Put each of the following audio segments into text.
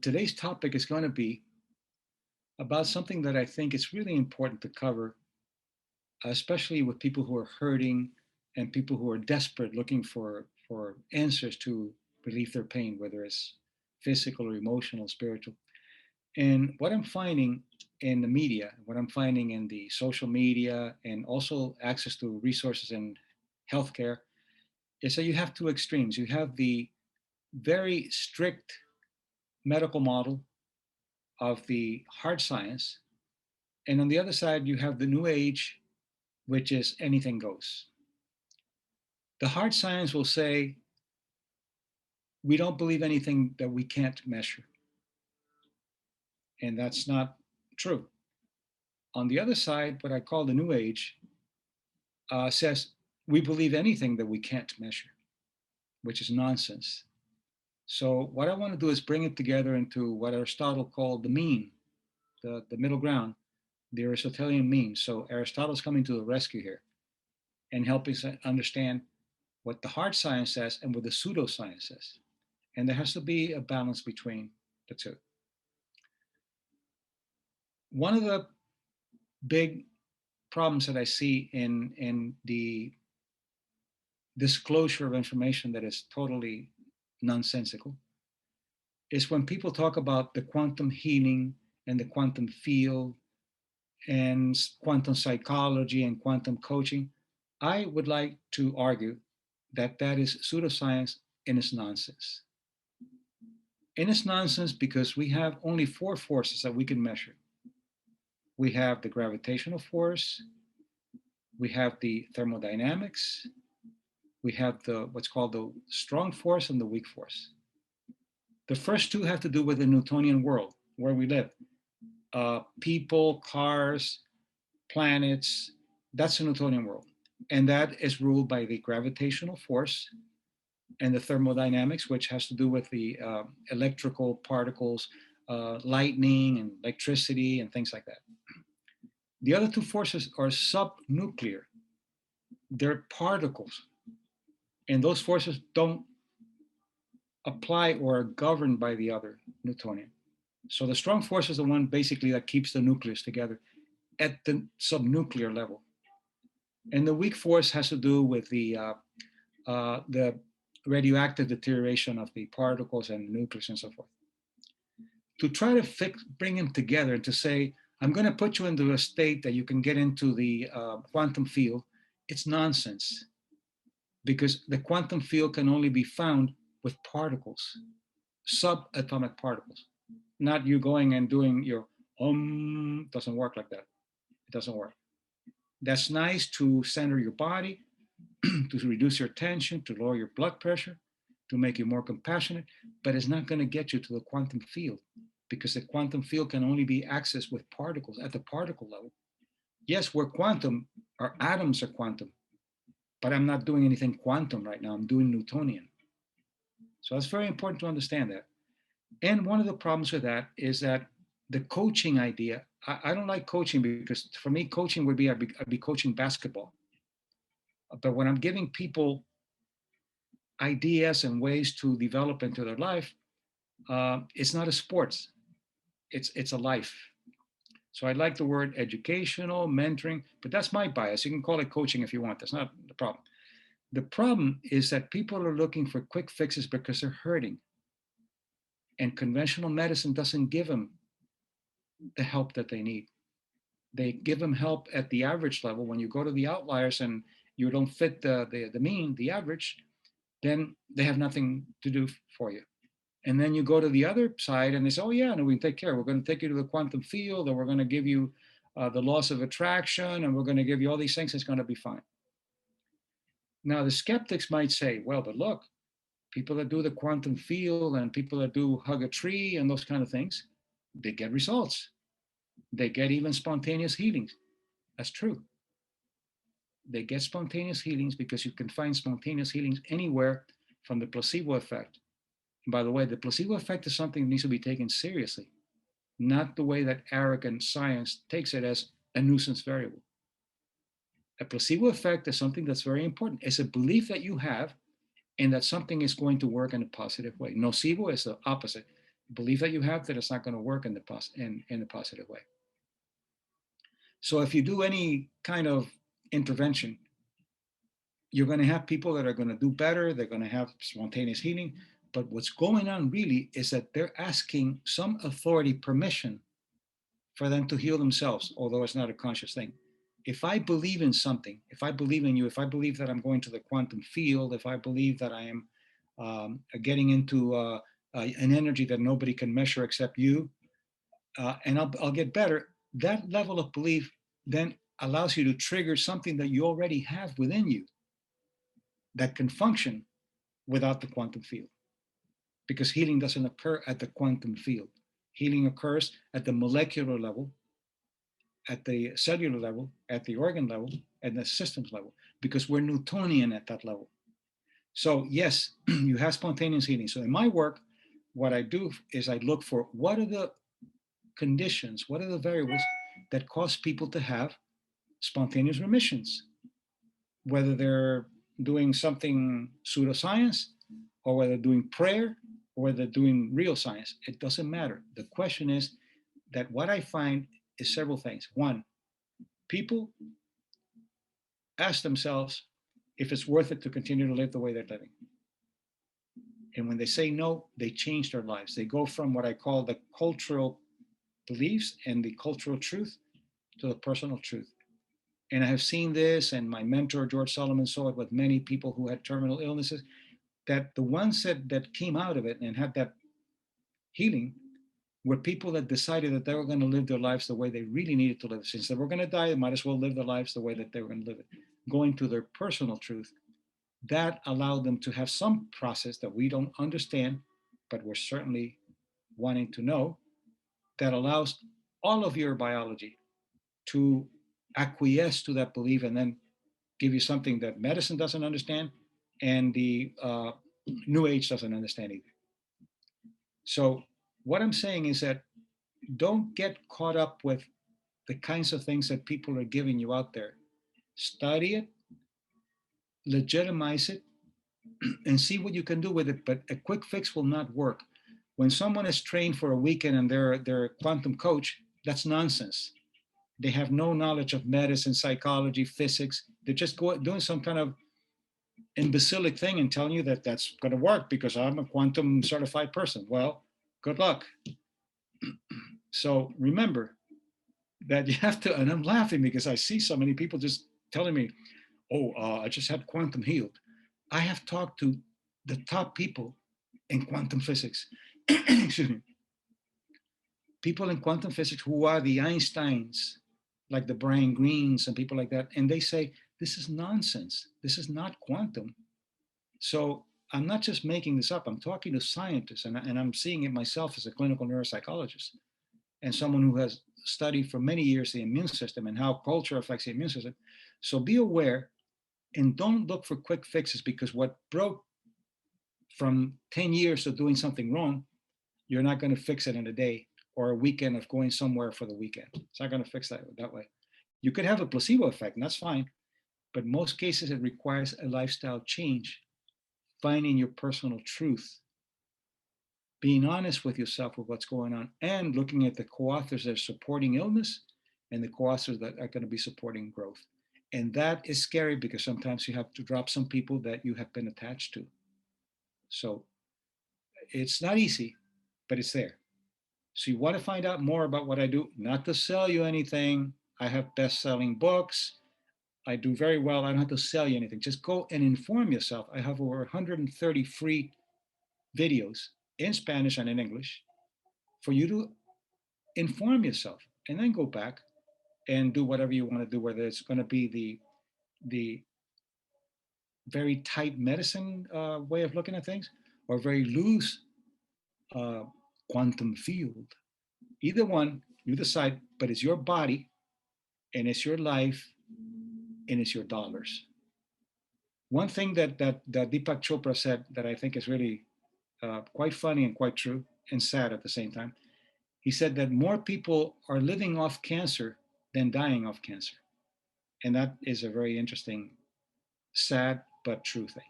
today's topic is going to be about something that I think is really important to cover, especially with people who are hurting and people who are desperate looking for answers to relieve their pain, whether it's physical or emotional, spiritual. And what I'm finding in the media, what I'm finding in the social media, and also access to resources in healthcare, is that you have two extremes. You have the very strict medical model of the hard science, and on the other side, you have the new age, which is anything goes. The hard science will say, we don't believe anything that we can't measure. And that's not true. On the other side, what I call the new age says, we believe anything that we can't measure, which is nonsense. So, what I want to do is bring it together into what Aristotle called the mean, the middle ground, the Aristotelean mean. So, Aristotle's coming to the rescue here and helping us understand what the hard science says and what the pseudoscience says. And there has to be a balance between the two. One of the big problems that I see in the disclosure of information that is totally nonsensical is when people talk about the quantum healing and the quantum field and quantum psychology and quantum coaching. I would like to argue that that is pseudoscience and it's nonsense. And it's nonsense because we have only four forces that we can measure. We have the gravitational force, we have the thermodynamics, we have the what's called the strong force and the weak force. The first two have to do with the Newtonian world where we live. People, cars, planets, that's the Newtonian world. And that is ruled by the gravitational force and the thermodynamics, which has to do with the electrical particles, lightning and electricity and things like that. The other two forces are subnuclear. They're particles, and those forces don't apply or are governed by the other Newtonian. So the strong force is the one basically that keeps the nucleus together at the subnuclear level, and the weak force has to do with the radioactive deterioration of the particles and nucleus and so forth. To try to bring them together and to say, I'm going to put you into a state that you can get into the quantum field, it's nonsense because the quantum field can only be found with particles, subatomic particles, not you going and doing your doesn't work like that. It doesn't work. That's nice to center your body, to reduce your tension, to lower your blood pressure, to make you more compassionate, but it's not going to get you to the quantum field because the quantum field can only be accessed with particles at the particle level. Yes, we're quantum, our atoms are quantum, but I'm not doing anything quantum right now. I'm doing Newtonian. So it's very important to understand that. And one of the problems with that is that the coaching idea, I don't like coaching because for me, coaching would be I'd be coaching basketball. But when I'm giving people ideas and ways to develop into their life, it's not a sports, it's a life. So I like the word educational, mentoring, but that's my bias. You can call it coaching if you want. That's not the problem. The problem is that people are looking for quick fixes because they're hurting. And conventional medicine doesn't give them the help that they need. They give them help at the average level. When you go to the outliers and you don't fit the mean, the average, then they have nothing to do for you. And then you go to the other side and they say, oh, yeah, no, we can take care. We're going to take you to the quantum field, or we're going to give you the laws of attraction, and we're going to give you all these things. It's going to be fine. Now, the skeptics might say, well, but look, people that do the quantum field and people that do hug a tree and those kind of things, they get results. They get even spontaneous healings. That's true. They get spontaneous healings because you can find spontaneous healings anywhere from the placebo effect. And by the way, the placebo effect is something that needs to be taken seriously, not the way that arrogant science takes it as a nuisance variable. A placebo effect is something that's very important. It's a belief that you have and that something is going to work in a positive way. Nocebo is the opposite. belief that you have that it's not going to work in in the positive way. So if you do any kind of intervention, you're going to have people that are going to do better. They're going to have spontaneous healing. But what's going on really is that they're asking some authority permission for them to heal themselves, although it's not a conscious thing. If I believe in something, if I believe in you, if I believe that I'm going to the quantum field, if I believe that I am getting into an energy that nobody can measure except you, and I'll get better, that level of belief then allows you to trigger something that you already have within you that can function without the quantum field, because healing doesn't occur at the quantum field. Healing occurs at the molecular level, at the cellular level, at the organ level, and the systems level, because we're Newtonian at that level. So yes, you have spontaneous healing. So in my work, what I do is I look for what are the conditions, what are the variables that cause people to have spontaneous remissions, whether they're doing something pseudoscience or whether they're doing prayer or whether they're doing real science. It doesn't matter. The question is that what I find is several things. One, people ask themselves if it's worth it to continue to live the way they're living. And when they say no, they change their lives. They go from what I call the cultural beliefs and the cultural truth to the personal truth. And I have seen this, and my mentor, George Solomon, saw it with many people who had terminal illnesses, that the ones that came out of it and had that healing were people that decided that they were going to live their lives the way they really needed to live. Since they were going to die, they might as well live their lives the way that they were going to live it, going to their personal truth. That allowed them to have some process that we don't understand, but we're certainly wanting to know, that allows all of your biology to acquiesce to that belief and then give you something that medicine doesn't understand and the New Age doesn't understand either. So, what I'm saying is that don't get caught up with the kinds of things that people are giving you out there. Study it, legitimize it, and see what you can do with it. But a quick fix will not work. When someone is trained for a weekend and they're a quantum coach, that's nonsense. They have no knowledge of medicine, psychology, physics. They're just doing some kind of imbecilic thing and telling you that that's going to work because I'm a quantum certified person. Well, good luck. So remember that you have to, and I'm laughing because I see so many people just telling me, oh, I just had quantum healed. I have talked to the top people in quantum physics. Excuse me. People in quantum physics who are the Einsteins, like the Brian Greens and people like that, and they say, this is nonsense. This is not quantum. So I'm not just making this up. I'm talking to scientists, and I'm seeing it myself as a clinical neuropsychologist and someone who has studied for many years the immune system and how culture affects the immune system. So be aware and don't look for quick fixes, because what broke from 10 years of doing something wrong, you're not going to fix it in a day or a weekend of going somewhere for the weekend. It's not going to fix that way. You could have a placebo effect, and that's fine. But most cases, it requires a lifestyle change, finding your personal truth, being honest with yourself with what's going on, and looking at the co-authors that are supporting illness and the co-authors that are going to be supporting growth. And that is scary because sometimes you have to drop some people that you have been attached to. So it's not easy, but it's there. So you want to find out more about what I do, not to sell you anything. I have best-selling books. I do very well. I don't have to sell you anything. Just go and inform yourself. I have over 130 free videos in Spanish and in English for you to inform yourself, and then go back and do whatever you want to do, whether it's going to be the very tight medicine way of looking at things or very loose uh, quantum field. Either one, you decide, but it's your body and it's your life and it's your dollars. One thing that Deepak Chopra said that I think is really quite funny and quite true and sad at the same time. He said that more people are living off cancer than dying of cancer. And that is a very interesting, sad, but true thing.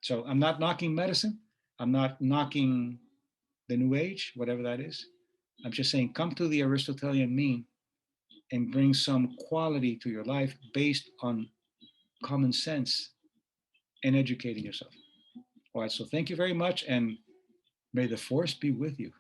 So I'm not knocking medicine. I'm not knocking the New Age, whatever that is. I'm just saying, come to the Aristotelian mean and bring some quality to your life based on common sense and educating yourself. All right, so thank you very much, and may the force be with you.